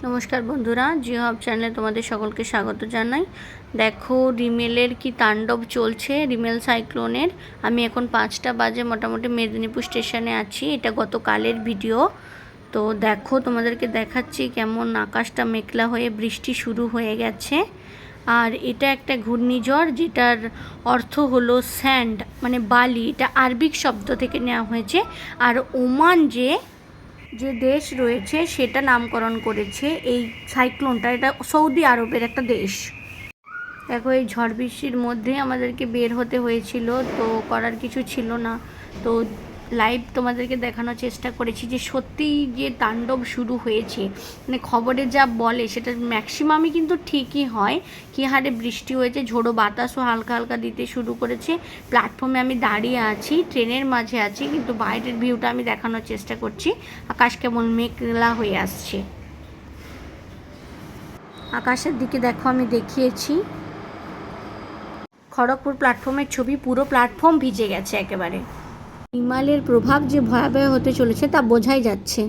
নমস্কার বন্ধুরা, জিও হাব চ্যানেলে তোমাদের সকলকে স্বাগত জানাই। দেখো রিমেলের কি তাণ্ডব চলছে, রিমেল সাইক্লোনের। আমি এখন 5টা বাজে মোটামুটি মেদিনীপুর স্টেশনে আছি। এটা গতকালের ভিডিও। তো দেখো তোমাদেরকে দেখাচ্ছি কেমন আকাশটা মেঘলা হয়ে বৃষ্টি শুরু হয়ে গেছে। আর এটা একটা ঘূর্ণিঝড়, যেটার অর্থ হলো স্যান্ড, মানে বালি। এটা আরবিক শব্দ থেকে নেওয়া হয়েছে। আর ওমান যে দেশ রয়েছে সেটা নামকরণ করেছে এই সাইক্লোনটা। এটা সৌদি আরবের একটা দেশ। দেখো এই ঝড় বৃষ্টির মধ্যে আমাদেরকে বের হতে হয়েছিল, তো করার কিছু ছিল না। তো লাইভ তোমাদেরকে দেখানোর চেষ্টা করেছি যে সত্যিই যে তাণ্ডব শুরু হয়েছে, মানে খবরে যা বলে সেটা ম্যাক্সিমামই কিন্তু ঠিকই হয়। কী হারে বৃষ্টি হয়েছে, ঝোড়ো বাতাসও হালকা হালকা দিতে শুরু করেছে। প্ল্যাটফর্মে আমি দাঁড়িয়ে আছি, ট্রেনের মাঝে আছি, কিন্তু বাইরের ভিউটা আমি দেখানোর চেষ্টা করছি। আকাশ কেমন মেঘলা হয়ে আসছে। আকাশের দিকে দেখো আমি দেখিয়েছি। খড়গপুর প্ল্যাটফর্মের ছবি, পুরো প্ল্যাটফর্ম ভিজে গেছে একেবারে। হিমালয়ের প্রভাব যে ভয়াবহ হতে চলেছে তা বোঝাই যাচ্ছে।